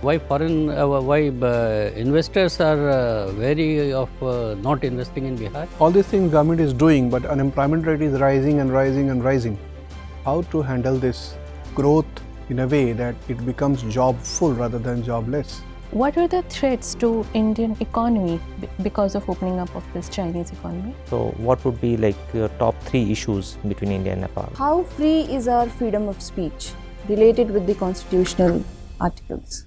Why investors are wary of not investing in Bihar? All these things government is doing, but unemployment rate is rising and rising and rising. How to handle this growth in a way that it becomes job-full rather than jobless? What are the threats to Indian economy because of opening up of this Chinese economy? So what would be like your top 3 issues between India and Nepal? How free is our freedom of speech related with the constitutional articles?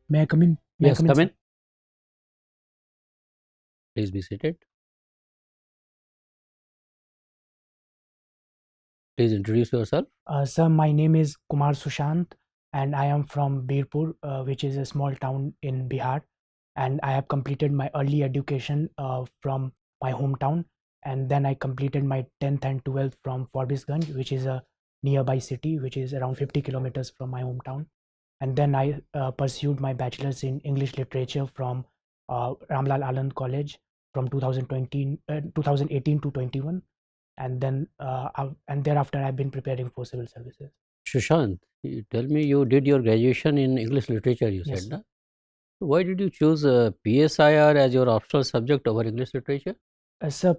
May I come in? Yes, come sir? in. Please be seated. Please introduce yourself. Sir, my name is Kumar Sushant and I am from Birpur, which is a small town in Bihar. And I have completed my early education from my hometown. And then I completed my 10th and 12th from Forbisganj, which is a nearby city, which is around 50 kilometers from my hometown. And then I pursued my bachelor's in English literature from Ramlal Anand College from 2018 to 21. And then and thereafter I've been preparing for civil services. Sushant, you tell me, you did your graduation in English literature, you Yes, said, na? Why did you choose PSIR as your optional subject over English literature? Sir,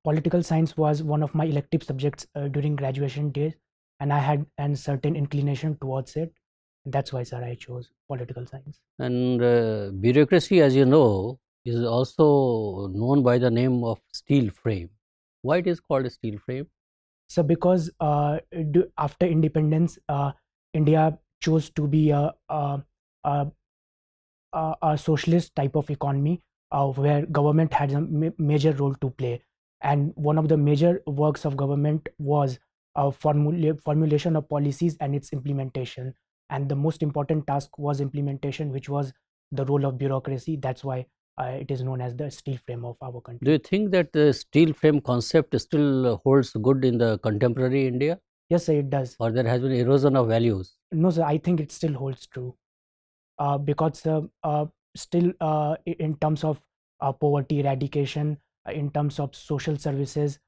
political science was one of my elective subjects during graduation days, and I had a certain inclination towards it. That's why, sir, I chose political science. And bureaucracy, as you know, is also known by the name of steel frame. Why it is called a steel frame? So because after independence, India chose to be a socialist type of economy where government had a major role to play. And one of the major works of government was formulation of policies and its implementation. And the most important task was implementation, which was the role of bureaucracy. That's why it is known as the steel frame of our country. Do you think that the steel frame concept still holds good in the contemporary India? Yes, sir, it does. Or there has been erosion of values? No, sir, I think it still holds true. Because still in terms of poverty eradication, in terms of social services,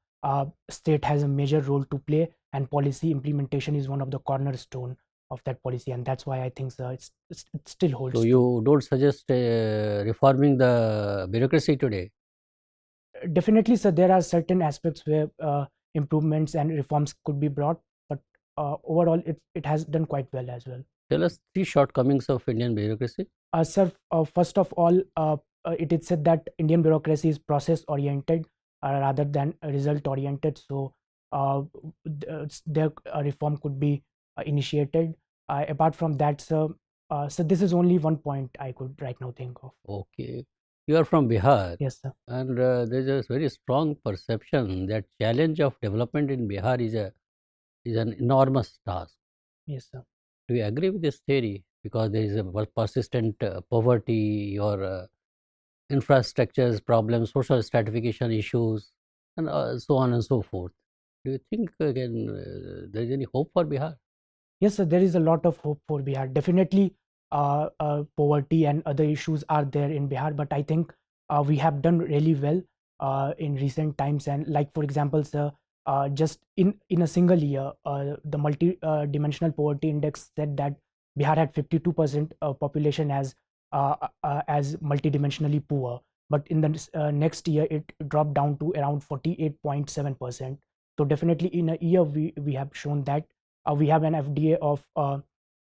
state has a major role to play, and policy implementation is one of the cornerstone of that policy, and that's why I think it still holds So true. you don't suggest reforming the bureaucracy today? Definitely, sir, there are certain aspects where improvements and reforms could be brought, but overall it has done quite well as well. Tell us 3 shortcomings of Indian bureaucracy. Sir, first of all, it is said that Indian bureaucracy is process oriented rather than result oriented. So their reform could be initiated. Apart from that, sir, so this is only one point I could right now think of. Okay. You are from Bihar. Yes, sir. And there is a very strong perception that challenge of development in Bihar is an enormous task. Yes, sir. Do you agree with this theory? Because there is a persistent poverty or infrastructures problems, social stratification issues, and so on and so forth. Do you think there is any hope for Bihar? Yes, sir, there is a lot of hope for Bihar. Definitely, poverty and other issues are there in Bihar, but I think we have done really well in recent times. And like, for example, sir, just in a single year, the multi-dimensional poverty index said that Bihar had 52% population as multidimensionally poor, but in the next year it dropped down to around 48.7%. So definitely in a year we have shown that we have an FDA of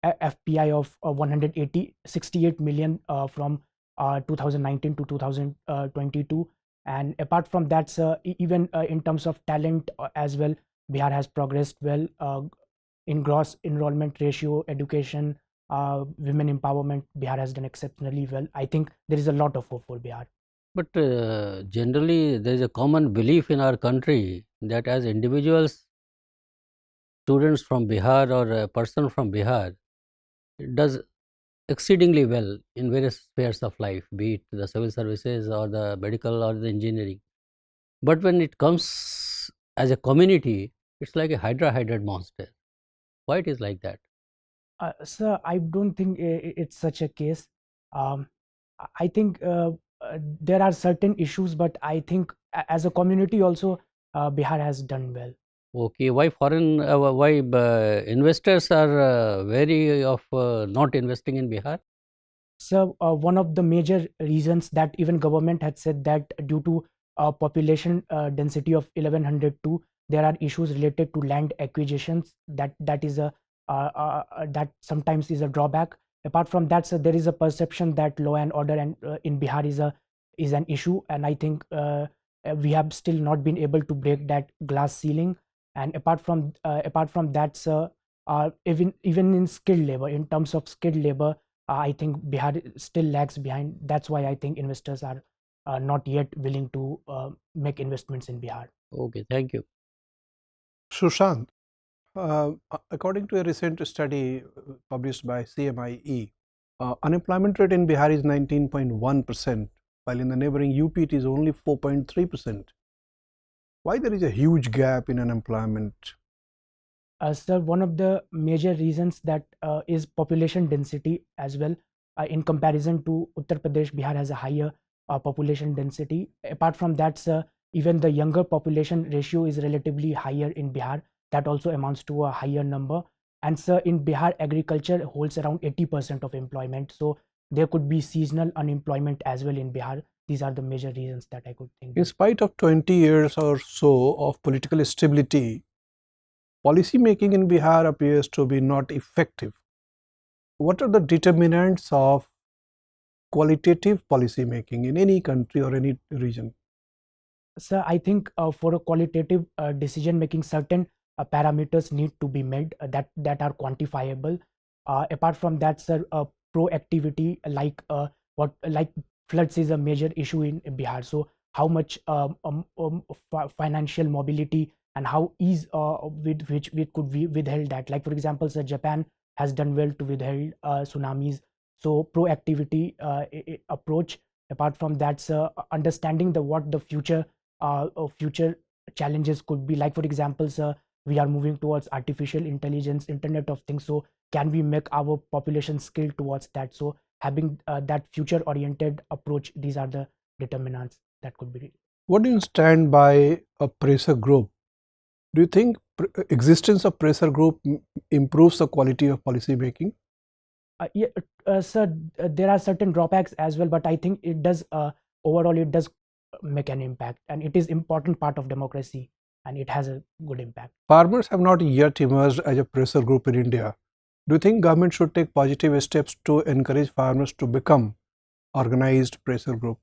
FPI of 168 million from 2019 to 2022. And apart from that, even in terms of talent as well, Bihar has progressed well in gross enrollment ratio, education, women empowerment. Bihar has done exceptionally well. I think there is a lot of hope for Bihar. But generally, there is a common belief in our country that as individuals, students from Bihar or a person from Bihar does exceedingly well in various spheres of life, be it the civil services or the medical or the engineering. But when it comes as a community, it's like a hydra-hyded monster. Why it is like that? Sir, I don't think it's such a case. I think there are certain issues, but I think as a community also, Bihar has done well. Okay, why investors are wary of not investing in Bihar? So one of the major reasons that even government had said that due to population density of 1102, there are issues related to land acquisitions. That is a that sometimes is a drawback. Apart from that, so there is a perception that law and order and in Bihar is an issue, and I think we have still not been able to break that glass ceiling. And apart from that, so even in skilled labor, in terms of skilled labor, I think Bihar still lags behind. That's why I think investors are not yet willing to make investments in Bihar. Okay, thank you. Sushant, according to a recent study published by CMIE, unemployment rate in Bihar is 19.1%, while in the neighboring UP it is only 4.3%. Why there is a huge gap in unemployment? Sir, one of the major reasons that is population density as well. In comparison to Uttar Pradesh, Bihar has a higher population density. Apart from that, sir, even the younger population ratio is relatively higher in Bihar. That also amounts to a higher number. And sir, in Bihar, agriculture holds around 80% of employment. So there could be seasonal unemployment as well in Bihar. These are the major reasons that I could think. In spite of 20 years or so of political stability, policy making in Bihar appears to be not effective. What are the determinants of qualitative policy making in any country or any region? So I think for a qualitative decision making, certain parameters need to be met that are quantifiable. Apart from that, sir, proactivity like floods is a major issue in Bihar. So how much financial mobility and how ease with which we could withheld that. Like for example, sir, Japan has done well to withhold tsunamis. So proactivity approach. Apart from that, sir, understanding what the future future challenges could be. Like for example, sir, we are moving towards artificial intelligence, Internet of Things. So can we make our population skilled towards that? So having that future oriented approach, these are the determinants that could be. What do you stand by a pressure group? Do you think existence of pressure group improves the quality of policy making? Sir, there are certain drawbacks as well, but I think it does overall it does make an impact, and it is important part of democracy, and it has a good impact. Farmers have not yet emerged as a pressure group in India. Do you think government should take positive steps to encourage farmers to become organized pressure group?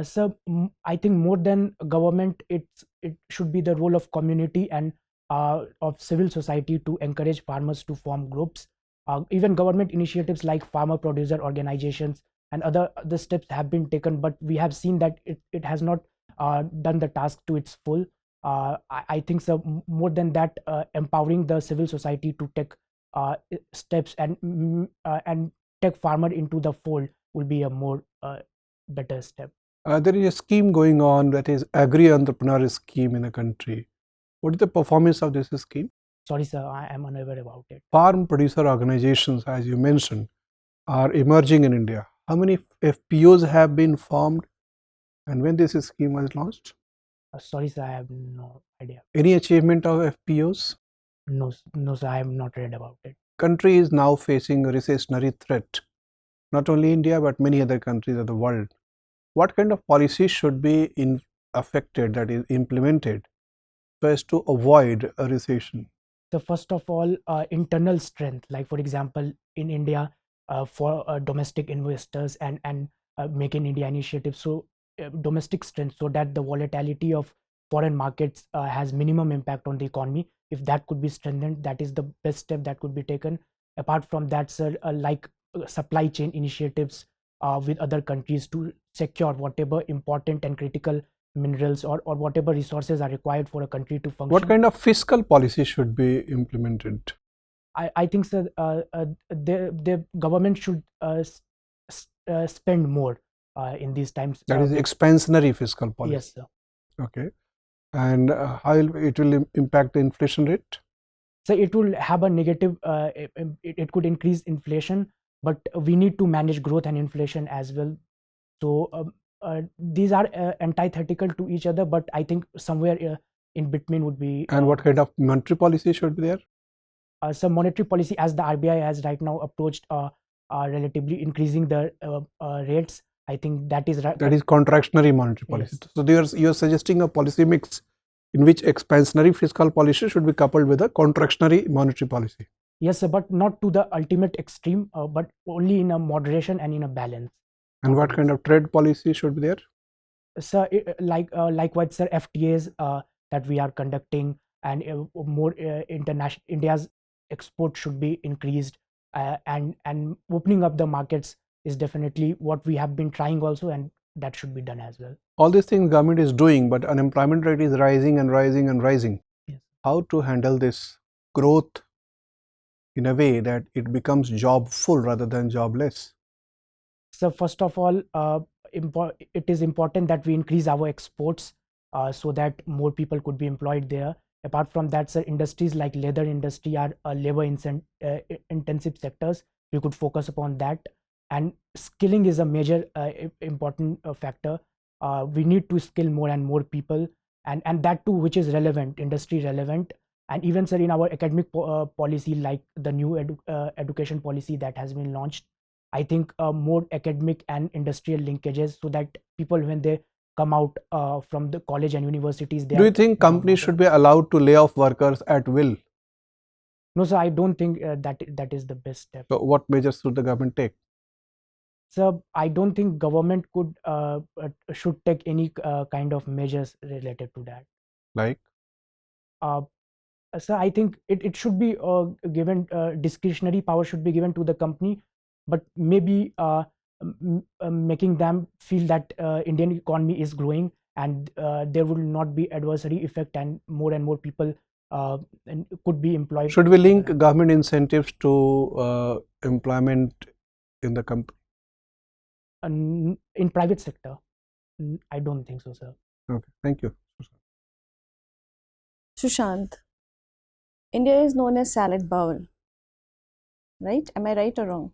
So I think more than government, it should be the role of community and of civil society to encourage farmers to form groups. Even government initiatives like farmer producer organizations and other steps have been taken, but we have seen that it has not done the task to its full. I think so. More than that, empowering the civil society to take steps and take farmer into the fold will be a more better step. There is a scheme going on, that is agri-entrepreneur scheme in the country. What is the performance of this scheme? Sorry, sir, I am unaware about it. Farm producer organizations, as you mentioned, are emerging in India. How many FPOs have been formed, and when this scheme was launched? Sorry, sir, I have no idea. Any achievement of FPOs? No, sir, I have not read about it. Country is now facing a recessionary threat. Not only India, but many other countries of the world. What kind of policies should be affected, that is implemented, so as to avoid a recession? So first of all, internal strength, like for example, in India, for domestic investors and Make in India initiative. So domestic strength, so that the volatility of foreign markets has minimum impact on the economy. If that could be strengthened, that is the best step that could be taken. Apart from that, sir, like supply chain initiatives with other countries to secure whatever important and critical minerals or whatever resources are required for a country to function. What kind of fiscal policy should be implemented? I think, sir, the government should spend more in these times. That is expansionary fiscal policy. Yes, sir. Okay. And how it will impact the inflation rate? So it will have a negative, it could increase inflation, but we need to manage growth and inflation as well. So these are antithetical to each other, but I think somewhere in between would be. And what kind of monetary policy should be there? So monetary policy, as the RBI has right now approached relatively increasing the rates, I think that is right. That is contractionary monetary policy. Yes. So you are suggesting a policy mix in which expansionary fiscal policy should be coupled with a contractionary monetary policy. Yes, sir, but not to the ultimate extreme, but only in a moderation and in a balance. And what kind of trade policy should be there? Sir, likewise, sir, FTAs that we are conducting, and more international, India's export should be increased, and opening up the markets is definitely what we have been trying also, and that should be done as well. All these things government is doing, but unemployment rate is rising and rising and rising. Yes. How to handle this growth in a way that it becomes job-full rather than jobless? So first of all, it is important that we increase our exports so that more people could be employed there. Apart from that, sir, industries like leather industry are labor intensive sectors. We could focus upon that, and skilling is a major important factor. We need to skill more and more people, and that too which is relevant, industry relevant. And even, sir, in our academic policy, like the new education policy that has been launched, I think more academic and industrial linkages, so that people, when they come out from the college and universities, do you think companies should be allowed to lay off workers at will? No, sir, I don't think that is the best step. So what measures should the government take? Sir, I don't think government should take any kind of measures related to that. Like? Sir, I think it should be given, discretionary power should be given to the company, but maybe making them feel that Indian economy is growing, and there will not be adversary effect, and more people could be employed. Should we link government incentives to employment in the company? In private sector, I don't think so, sir. Okay, thank you. Sushant, India is known as salad bowl, right? Am I right or wrong?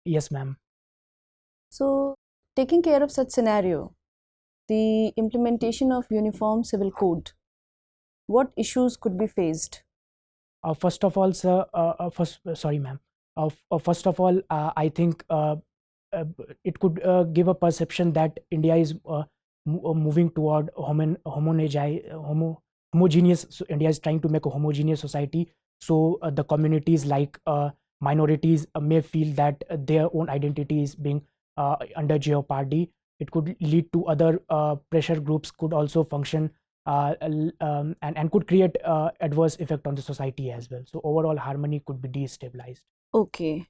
Yes, ma'am. So, taking care of such scenario, the implementation of uniform civil code, what issues could be faced? First of all, sir, sorry, ma'am. First of all, I think it could give a perception that India is moving toward homogeneous. So India is trying to make a homogeneous society. So the communities like minorities may feel that their own identity is being under jeopardy. It could lead to other pressure groups could also function and could create adverse effect on the society as well. So overall harmony could be destabilized. Okay.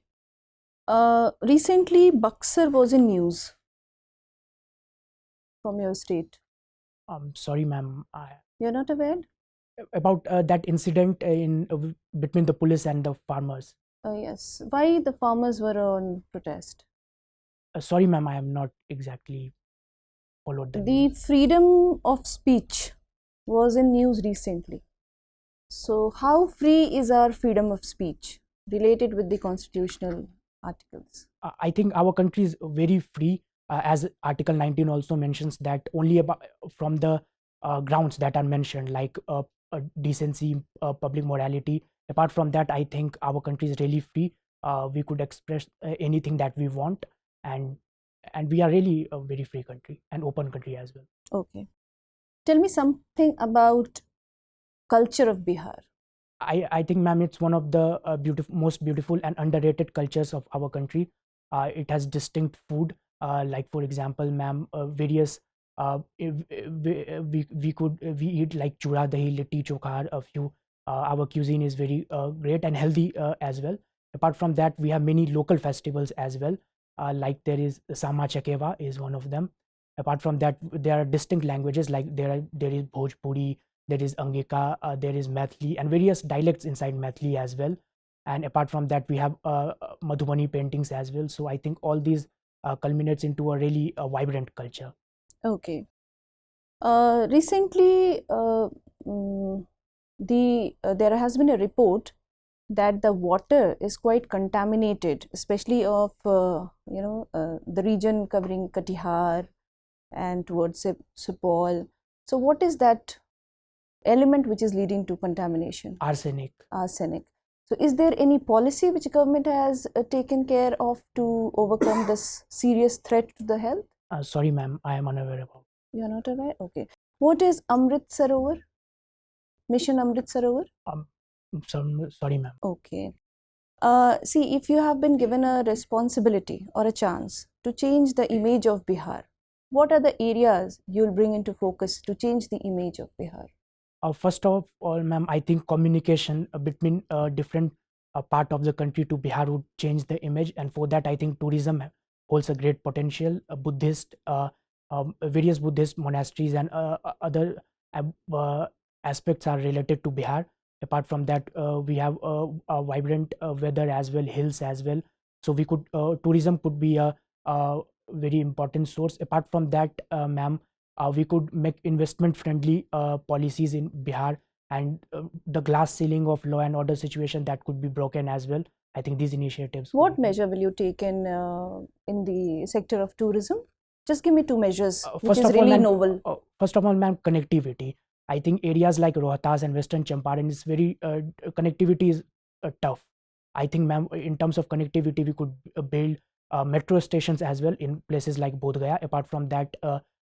Recently, Buxar was in news from your state. Sorry, ma'am. You're not aware? About that incident between the police and the farmers. Yes. Why the farmers were on protest? Sorry, ma'am, I have not exactly followed the news. Freedom of speech was in news recently. So, how free is our freedom of speech related with the constitutional articles? I think our country is very free, as Article 19 also mentions that only from the grounds that are mentioned, like decency, public morality. Apart from that, I think our country is really free. We could express anything that we want, and we are really a very free country and open country as well. Okay. Tell me something about culture of Bihar. I think, ma'am, it's one of the most beautiful and underrated cultures of our country. It has distinct food, like for example, ma'am, various we eat like chura dahi, litti chokha. A few our cuisine is very great and healthy as well. Apart from that, we have many local festivals as well. Like there is Sama Chakeva is one of them. Apart from that, there are distinct languages, like there is Bhojpuri, there is Angika, there is Maithili, and various dialects inside Maithili as well. And apart from that, we have Madhubani paintings as well. So I think all these culminates into a really vibrant culture. Okay. Recently, there has been a report that the water is quite contaminated, especially of the region covering Katihar and towards Supaul. So what is that element which is leading to contamination? Arsenic. Arsenic. So is there any policy which government has taken care of to overcome this serious threat to the health? Sorry, ma'am, I am unaware about. You are not aware? Okay. What is Amrit Sarovar? Mission Amrit Sarovar? Sorry, ma'am. Okay. See, if you have been given a responsibility or a chance to change the image of Bihar, what are the areas you'll bring into focus to change the image of Bihar? First of all, ma'am, I think communication between different part of the country to Bihar would change the image, and for that, I think tourism holds a great potential. Various Buddhist monasteries and other aspects are related to Bihar. Apart from that, we have a vibrant weather as well, hills as well. So we could tourism could be a very important source. Apart from that, ma'am, we could make investment-friendly policies in Bihar, and the glass ceiling of law and order situation that could be broken as well. I think these initiatives. What measure will you take in the sector of tourism? Just give me two measures, which is really novel. First of all, ma'am, connectivity. I think areas like Rohtas and Western Champaran is very connectivity is tough. I think, ma'am, in terms of connectivity, we could build metro stations as well in places like Bodh Gaya. Apart from that,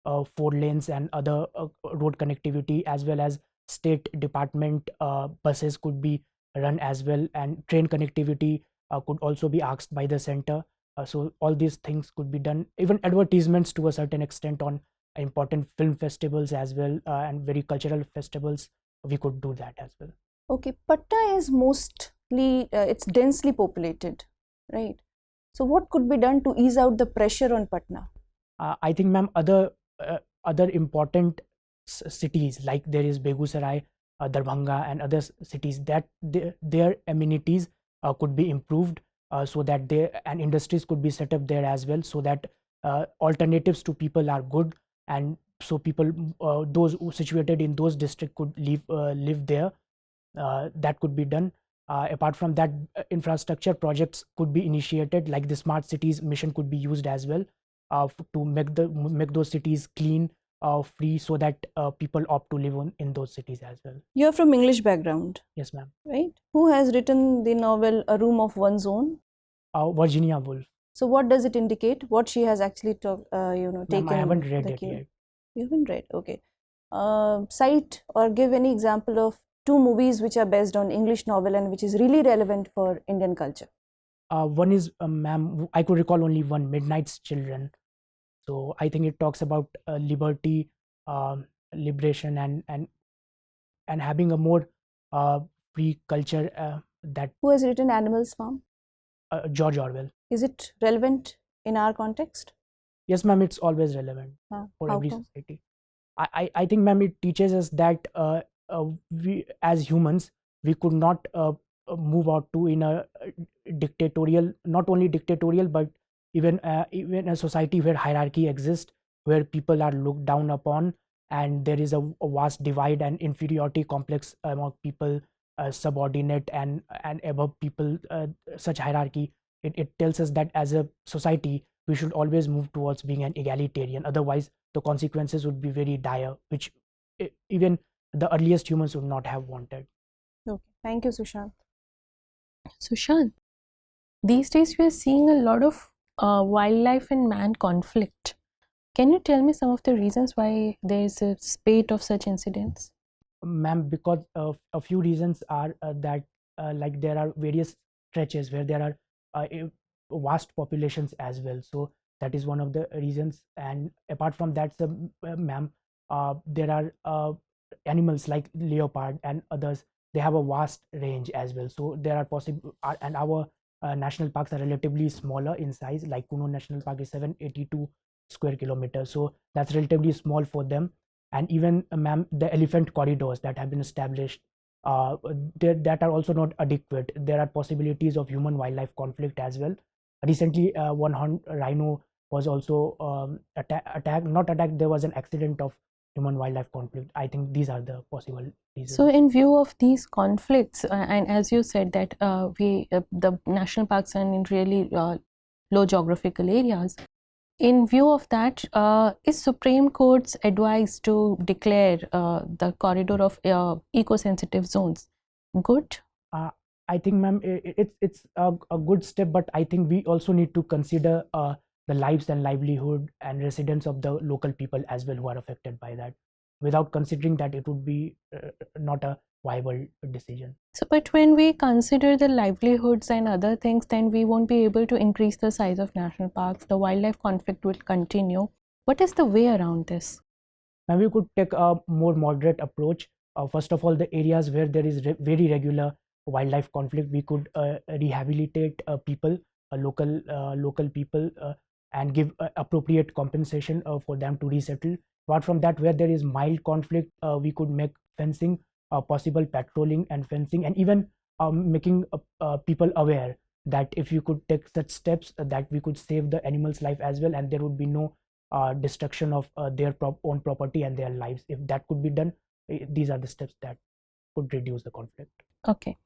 4 lanes and other road connectivity, as well as state department buses could be run as well, and train connectivity could also be asked by the center. So all these things could be done. Even advertisements to a certain extent on important film festivals as well, and very cultural festivals, we could do that as well. Okay, Patna is mostly, it's densely populated, right? So what could be done to ease out the pressure on Patna? I think, ma'am, other important cities like there is Begusarai, Darbhanga and other cities, that their amenities could be improved, so that and industries could be set up there as well, so that alternatives to people are good, and so people those who situated in those districts could live there. That could be done. Apart from that, infrastructure projects could be initiated, like the smart cities mission could be used as well, to make those cities clean, free, so that people opt to live in those cities as well. You're from English background. Yes, ma'am. Right? Who has written the novel A Room of One's Own? Virginia Woolf. So what does it indicate? What she has actually taken? I haven't read it yet. You haven't read? Okay. Cite or give any example of 2 movies which are based on English novel and which is really relevant for Indian culture. One is, ma'am, I could recall only one, Midnight's Children. So I think it talks about liberty, liberation, and having a more free culture. That. Who has written Animals Farm? George Orwell. Is it relevant in our context? Yes, ma'am, it's always relevant for every society. I think, ma'am, it teaches us that we as humans, we could not move out to in a dictatorial, not only dictatorial, but even a society where hierarchy exists, where people are looked down upon, and there is a vast divide and inferiority complex among people, subordinate and above people, such hierarchy. It tells us that as a society, we should always move towards being an egalitarian. Otherwise, the consequences would be very dire, which even the earliest humans would not have wanted. Okay, thank you, Sushant. Sushant, these days we are seeing a lot of wildlife and man conflict. Can you tell me some of the reasons why there is a spate of such incidents? Ma'am, because a few reasons are that like there are various stretches where there are vast populations as well. So that is one of the reasons. And apart from that, ma'am, there are animals like leopard and others. They have a vast range as well. So there are possible, and our national parks are relatively smaller in size. Like Kuno National Park is 782 square kilometers. So that's relatively small for them. And even, ma'am, the elephant corridors that have been established, that are also not adequate. There are possibilities of human-wildlife conflict as well. Recently, one horned rhino was also attacked. Not attacked. There was an accident of human-wildlife conflict. I think these are the possible reasons. So, in view of these conflicts, and as you said that the national parks are in really low geographical areas, In view of that, is Supreme Court's advice to declare the corridor of eco-sensitive zones good? I think, ma'am, it's a good step, but I think we also need to consider the lives and livelihood and residents of the local people as well who are affected by that. Without considering that, it would be not a viable decision. So, but when we consider the livelihoods and other things, then we won't be able to increase the size of national parks. The wildlife conflict will continue. What is the way around this? Now we could take a more moderate approach. First of all, the areas where there is very regular wildlife conflict, we could rehabilitate people, local people, and give appropriate compensation for them to resettle. Apart from that, where there is mild conflict, we could make fencing, possible patrolling and fencing, and even making people aware that if you could take such steps, that we could save the animal's life as well, and there would be no destruction of their own property and their lives. If that could be done, these are the steps that could reduce the conflict. Okay.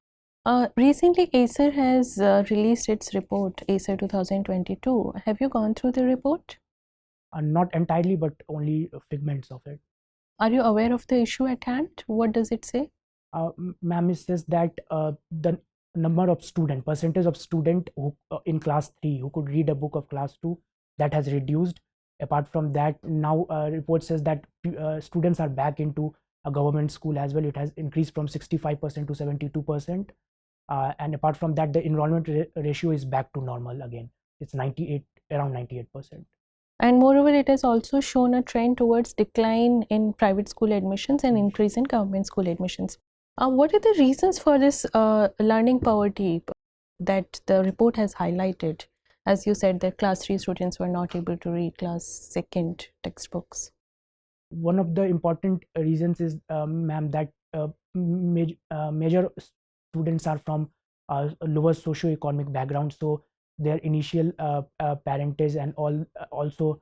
Recently, Acer has released its report, Acer 2022. Have you gone through the report? Not entirely, but only figments of it. Are you aware of the issue at hand? What does it say? Ma'am, it says that the number of percentage of student who in class 3 who could read a book of class 2, that has reduced. Apart from that, now report says that students are back into a government school as well. It has increased from 65% to 72%. And apart from that, the enrollment ratio is back to normal again. It's around 98%. And moreover, it has also shown a trend towards decline in private school admissions and increase in government school admissions. What are the reasons for this learning poverty that the report has highlighted? As you said, that class 3 students were not able to read class 2nd textbooks. One of the important reasons is, ma'am, that major students are from lower socio-economic background, so their initial parentage and all also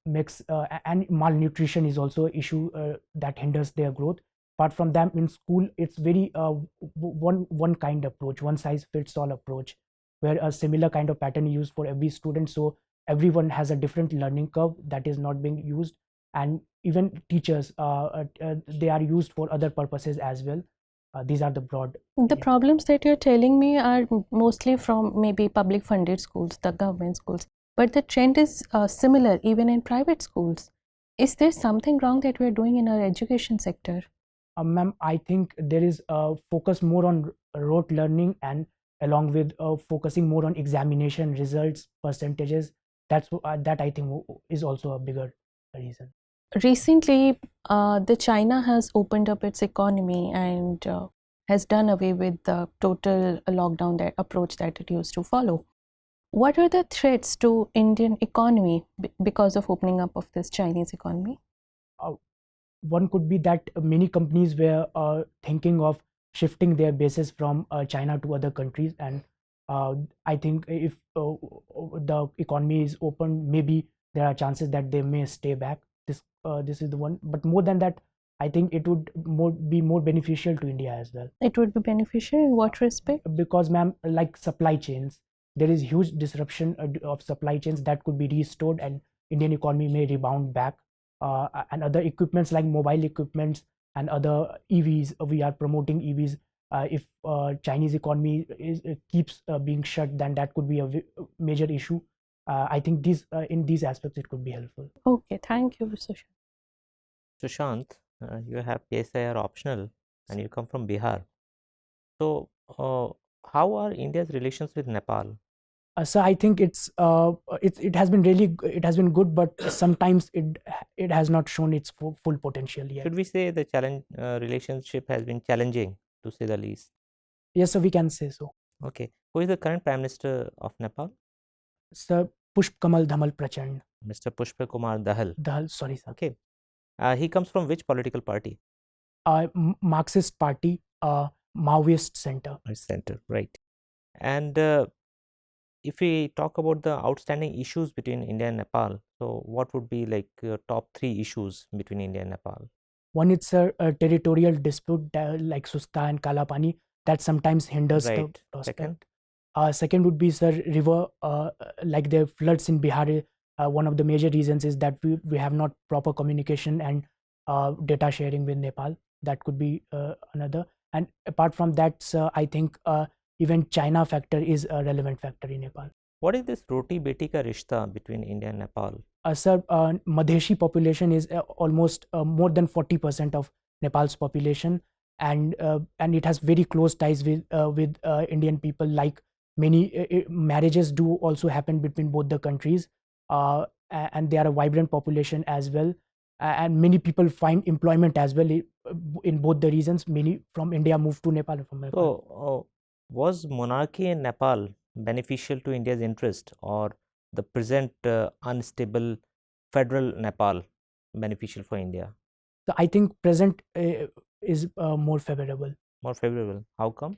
makes and malnutrition is also an issue that hinders their growth. Apart from that, in school, it's very one kind approach, one size fits all approach, where a similar kind of pattern is used for every student, so everyone has a different learning curve that is not being used. And even teachers, they are used for other purposes as well. These are the broad. The problems that you're telling me are mostly from maybe public funded schools, the government schools, but the trend is similar even in private schools. Is there something wrong that we're doing in our education sector? Ma'am, I think there is focus more on rote learning, and along with focusing more on examination results, percentages. That I think is also a bigger reason. Recently, the China has opened up its economy and has done away with the total lockdown approach that it used to follow. What are the threats to Indian economy because of opening up of this Chinese economy? One could be that many companies were thinking of shifting their bases from China to other countries, and I think if the economy is open, maybe there are chances that they may stay back. This is the one, but more than that, I think it would be more beneficial to India as well. It would be beneficial in what respect? Because, ma'am, like supply chains, there is huge disruption of supply chains that could be restored, and Indian economy may rebound back. And other equipments like mobile equipments and other EVs, we are promoting EVs. If Chinese economy keeps being shut, then that could be a major issue. I think in these aspects it could be helpful. Okay, thank you, Sushant. Sushant, you have PSIR optional and you come from Bihar. So, how are India's relations with Nepal? So I think it has been good, but sometimes it has not shown its full potential yet. Should we say the relationship has been challenging, to say the least? Yes, so we can say so. Okay. Who is the current Prime Minister of Nepal? Sir Pushp Kamal Dhamal Prachand. Mr. Pushpa Kumar Dahal. Dahal, sorry, sir. Okay. He comes from which political party? Marxist Party, Maoist Center. Center, right. And if we talk about the outstanding issues between India and Nepal, so what would be like top 3 issues between India and Nepal? One is a territorial dispute like Susta and Kalapani that sometimes hinders the prospect. Second would be, sir, river, like the floods in Bihar one of the major reasons is that we have not proper communication and data sharing with Nepal. That could be another. And apart from that, I think even China factor is a relevant factor in Nepal. What is this roti beti ka rishta between India and Nepal? Sir, Madheshi population is almost more than 40% of Nepal's population, and it has very close ties with Indian people. Like many marriages do also happen between both the countries, and they are a vibrant population as well. And many people find employment as well in both the regions. Many from India move to Nepal from Nepal. So, was monarchy in Nepal beneficial to India's interest, or the present unstable federal Nepal beneficial for India? So I think present is more favorable. More favorable. How come?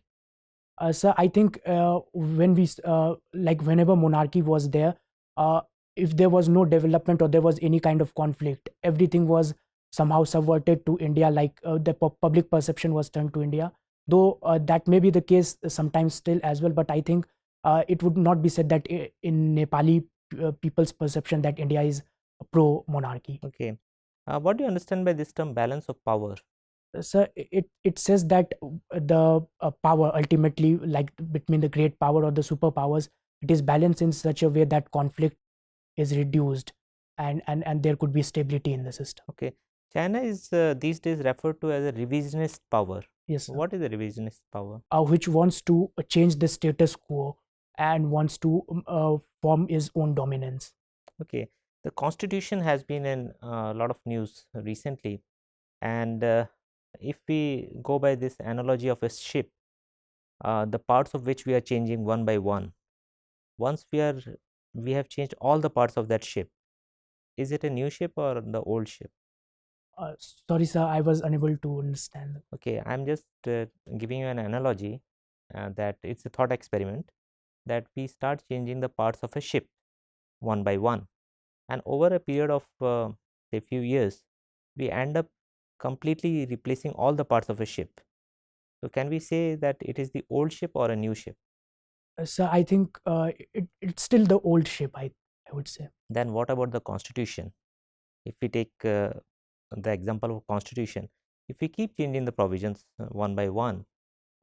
So I think when we like whenever monarchy was there, if there was no development or there was any kind of conflict, everything was somehow subverted to India. Like the public perception was turned to India. Though that may be the case sometimes still as well, but I think it would not be said that in Nepali people's perception that India is pro monarchy. Okay. What do you understand by this term balance of power? So it says that the power ultimately, like between the great power or the superpowers, it is balanced in such a way that conflict is reduced and there could be stability in the system. Okay. China is these days referred to as a revisionist power. Yes, sir. What is a revisionist power? Which wants to change the status quo and wants to form its own dominance. Okay. The constitution has been in a lot of news recently, and if we go by this analogy of a ship, the parts of which we are changing one by one, once we have changed all the parts of that ship, is it a new ship or the old ship? Sorry, sir, I was unable to understand. Okay, I'm just giving you an analogy that it's a thought experiment, that we start changing the parts of a ship one by one, and over a period of say few years, we end up completely replacing all the parts of a ship. So can we say that it is the old ship or a new ship? So I think it's still the old ship, I would say. Then what about the constitution? If we take the example of constitution, if we keep changing the provisions one by one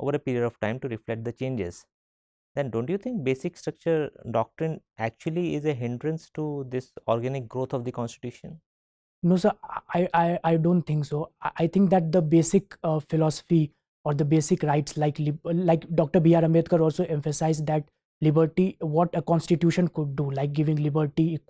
over a period of time to reflect the changes, then don't you think basic structure doctrine actually is a hindrance to this organic growth of the constitution? No, sir, I don't think so. I think that the basic philosophy or the basic rights, like Dr. B.R. Ambedkar also emphasized that liberty, what a constitution could do, like giving liberty,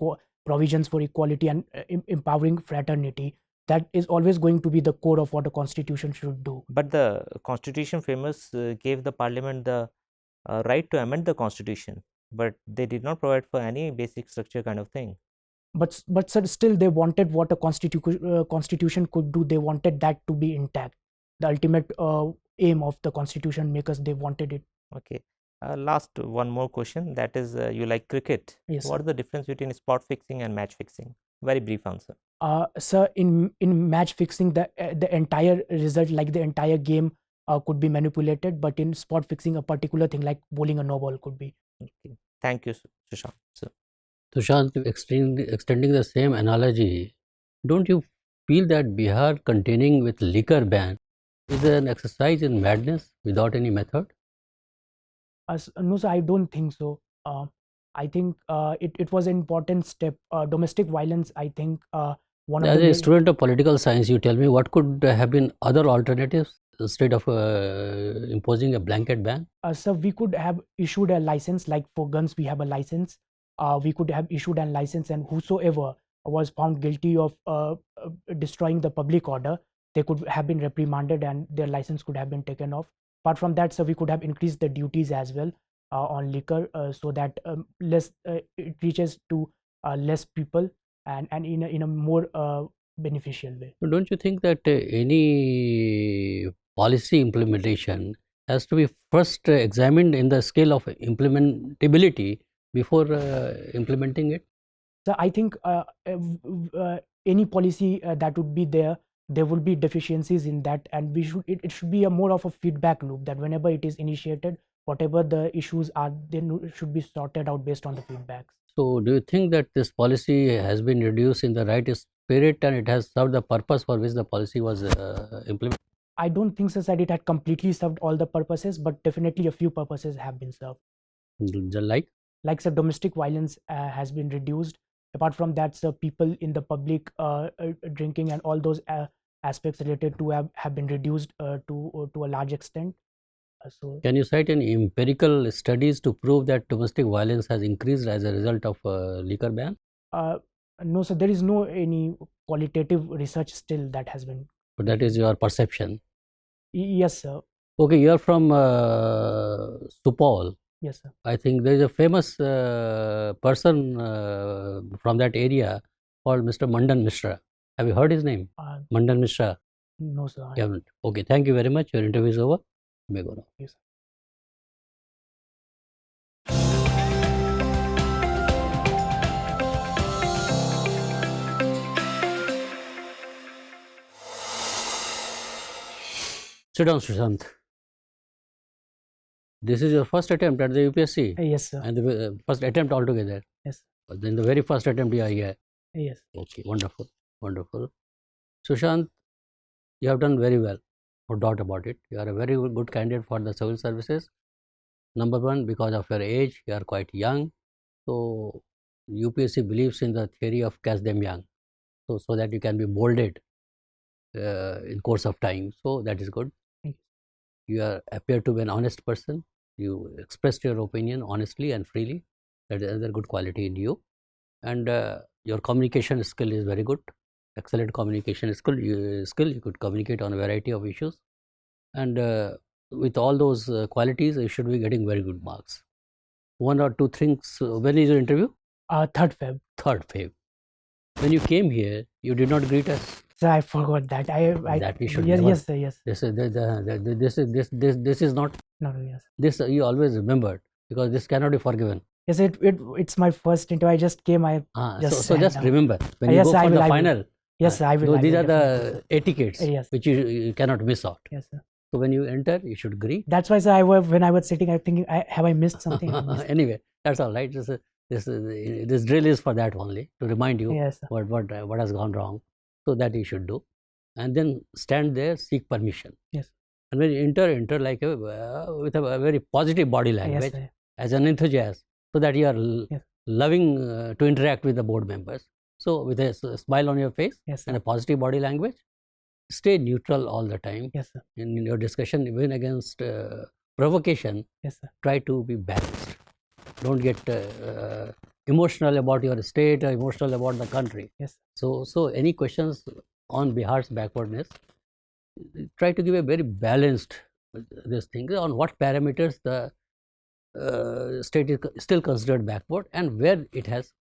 provisions for equality and empowering fraternity, that is always going to be the core of what a constitution should do. But the constitution framers gave the parliament the right to amend the constitution, but they did not provide for any basic structure kind of thing. But sir, still they wanted what a constitution could do. They wanted that to be intact. The ultimate aim of the constitution makers, they wanted it. Okay. Last one more question, that is you like cricket. Yes, what is the difference between spot fixing and match fixing? Very brief answer. Sir, in match fixing, the entire result, like the entire game could be manipulated, but in spot fixing, a particular thing like bowling a no ball could be. Okay. Thank you, Sushant. Sushant, extending the same analogy, don't you feel that Bihar containing with liquor ban is an exercise in madness without any method? No, sir, I don't think so. I think it was an important step. Domestic violence, I think one As of the a student of political science, you tell me what could have been other alternatives instead of imposing a blanket ban? So we could have issued a license, like for guns we have a license. We could have issued a license, and whosoever was found guilty of destroying the public order, they could have been reprimanded and their license could have been taken off. Apart from that, so we could have increased the duties as well on liquor, so that it reaches to less people and in a more beneficial way. Don't you think that any policy implementation has to be first examined in the scale of implementability before implementing it? So I think any policy that would be there will be deficiencies in that, and it should be a more of a feedback loop, that whenever it is initiated, whatever the issues are, they should be sorted out based on the feedbacks. So, do you think that this policy has been reduced in the right spirit and it has served the purpose for which the policy was implemented? I don't think so that it had completely served all the purposes, but definitely a few purposes have been served. Like so domestic violence has been reduced. Apart from that, so people in the public drinking and all those aspects related to have been reduced to a large extent. So, can you cite any empirical studies to prove that domestic violence has increased as a result of liquor ban? No, so there is no any qualitative research still that has been. But that is your perception. Yes, sir. Okay, you are from Supal. Yes, sir. I think there is a famous person from that area called Mr. Mandan Mishra. Have you heard his name? Mandan Mishra. No, sir. You haven't. Okay, thank you very much. Your interview is over. You may go now. Yes, sir. Sit down, Sushant. This is your first attempt at the UPSC? Yes, sir. And the first attempt altogether? Yes. But then the very first attempt you are here? Yes. Okay, wonderful, wonderful. Sushant, you have done very well, no doubt about it. You are a very good candidate for the civil services. Number one, because of your age, you are quite young. So, UPSC believes in the theory of catch them young, so that you can be molded in course of time. So, that is good. You appear to be an honest person. You expressed your opinion honestly and freely. That is another good quality in you. And your communication skill is very good. Excellent communication skill. You could communicate on a variety of issues. And with all those qualities, you should be getting very good marks. One or two things. When is your interview? 3rd Feb. 3rd Feb. When you came here, you did not greet us. Sir, I forgot that. That we should yes, never, yes, sir, yes. This is not. No, yes. This you always remembered, because this cannot be forgiven. Yes, it's my first interview. I just came. So just remember when you go for the final. Yes, sir, I will. These are the etiquettes which you cannot miss out. Yes, sir. So when you enter, you should greet. That's why, sir, when I was sitting, I was thinking, have I missed something? Anyway, that's all right. This drill is for that only, to remind you what has gone wrong, so that you should do. And then stand there, seek permission. Yes. And when you enter like with a very positive body language, as an enthusiast, so that you are loving to interact with the board members. So with a smile on your face and a positive body language, stay neutral all the time. Yes, sir. In your discussion, even against provocation, try to be balanced. Don't get emotional about your state or emotional about the country. Yes. So any questions on Bihar's backwardness, try to give a very balanced this thing on what parameters the state is still considered backward and where it has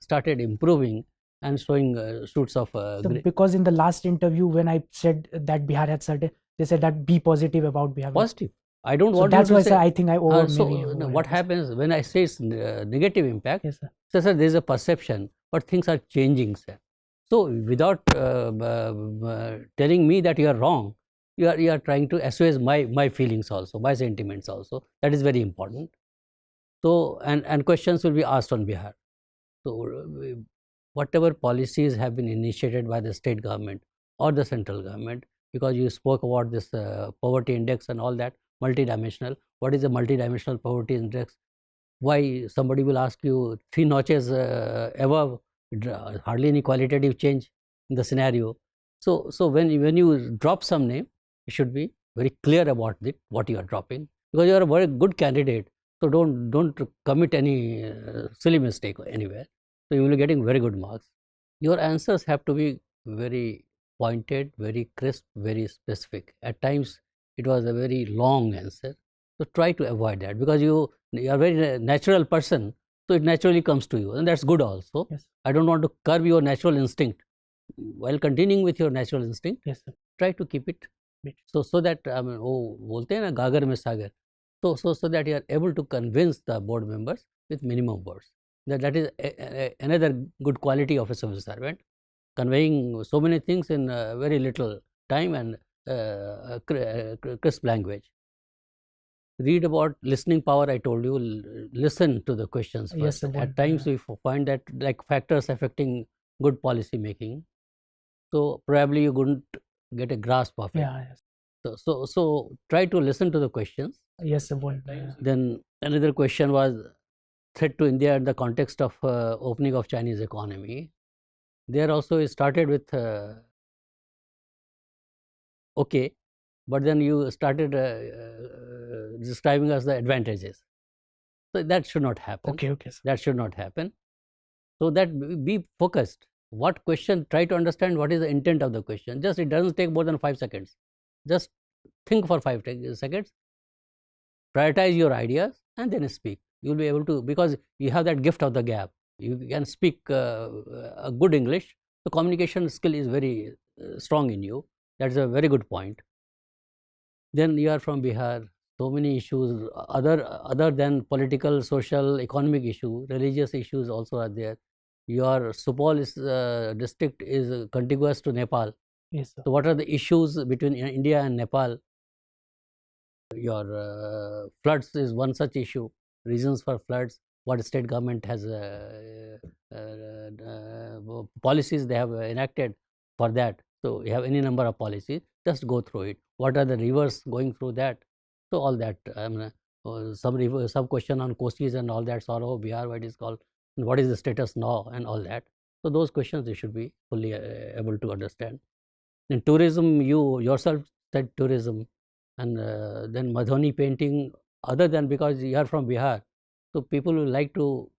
started improving and showing shoots of so because in the last interview when I said that Bihar had started, they said that be positive about Bihar. Positive. I don't want that's to why say, sir, I think I over what happens when I say negative impact? Yes, sir. So sir, there is a perception, but things are changing, sir. So without telling me that you are wrong, you are trying to assuage my feelings also, my sentiments also. That is very important. So and questions will be asked on Bihar. So whatever policies have been initiated by the state government or the central government, because you spoke about this poverty index and all that, multidimensional. What is a multidimensional poverty index? Why somebody will ask you 3 notches above, hardly any qualitative change in the scenario. So when you drop some name, you should be very clear about what you are dropping, because you are a very good candidate. So don't commit any silly mistake anywhere. So you will be getting very good marks. Your answers have to be very pointed, very crisp, very specific. At times it was a very long answer. So try to avoid that, because you are a very natural person. So it naturally comes to you, and that's good also. Yes. I don't want to curb your natural instinct. While continuing with your natural instinct, yes, sir, try to keep it so that बोलते हैं ना गागर में सागर. So that you are able to convince the board members with minimum words. That is another good quality of a civil servant, conveying so many things in very little time and crisp language. read about listening power. I told you, listen to the questions first. Yes, sir. At times we find that like factors affecting good policy making, so probably you couldn't get a grasp of it. Yeah, yes. So try to listen to the questions. Yes, sir. Then another question was threat to India in the context of opening of Chinese economy. There also it started with okay, but then you started describing as the advantages. So that should not happen. Okay, sir. That should not happen. So that be focused. What question? Try to understand what is the intent of the question. Just it doesn't take more than 5 seconds. Just think for 5 seconds. Prioritize your ideas and then speak. You'll be able to, because you have that gift of the gab. You can speak a good English. The communication skill is very strong in you. That's a very good point. Then you are from Bihar. So many issues other than political, social, economic issue, religious issues also are there. Your Supol district is contiguous to Nepal. Yes, sir. So what are the issues between India and Nepal? Your floods is one such issue. Reasons for floods. What state government has policies they have enacted for that. So you have any number of policies. Just go through it. What are the rivers going through that? So all that. Some question on Kosis and all that. Sorrow, Bihar, what is called. And what is the status now and all that. So those questions you should be fully able to understand. In tourism, you yourself said tourism, and then Madhoni painting. Other than because you are from Bihar, so people will like to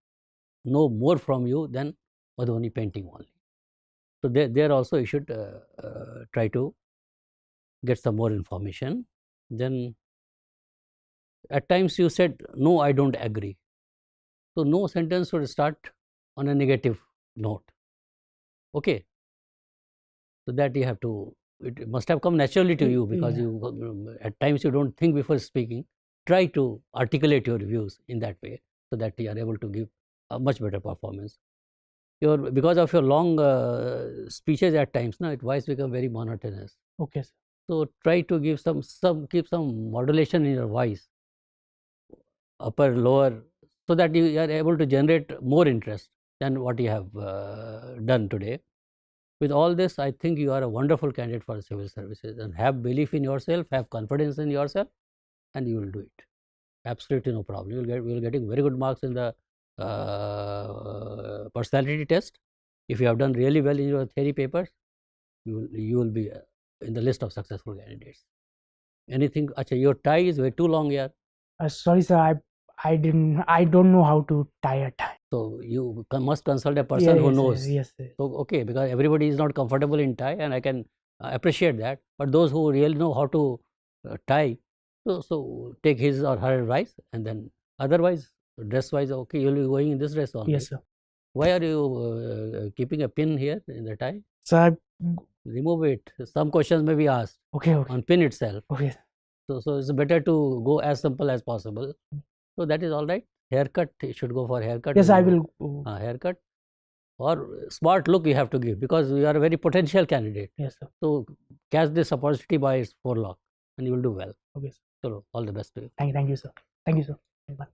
know more from you than Madhoni painting only. So there also you should try to get some more information. Then at times you said, no, I don't agree. So no sentence should start on a negative note. Okay. So that you have to, it must have come naturally to you, because you at times you don't think before speaking. Try to articulate your views in that way, so that you are able to give a much better performance. Because of your long speeches at times, it voice become very monotonous. Okay, sir. So try to give keep some modulation in your voice, upper, lower, so that you are able to generate more interest than what you have done today. With all this, I think you are a wonderful candidate for civil services, and have belief in yourself, have confidence in yourself, and you will do it. Absolutely no problem. You will getting very good marks in the personality test. If you have done really well in your theory papers, you will be in the list of successful candidates. Anything? Acha, your tie is way too long here. Sorry, sir. I don't know how to tie a tie. So you must consult a person who knows. Yes, sir. So okay, because everybody is not comfortable in tie, and I can appreciate that. But those who really know how to tie, so take his or her advice, and then otherwise, dress wise, okay, you'll be going in this dress only. Yes, sir. Why are you keeping a pin here in the tie? Sir, remove it. Some questions may be asked. Okay. On pin itself. Okay. So it's better to go as simple as possible. So that is all right. Haircut, you should go for haircut. Yes, I will. Haircut. Or smart look you have to give, because you are a very potential candidate. Yes, sir. So catch this opportunity by its forelock, and you will do well. Okay, sir. So all the best to you. Thank you, sir. Thank you, sir. Bye.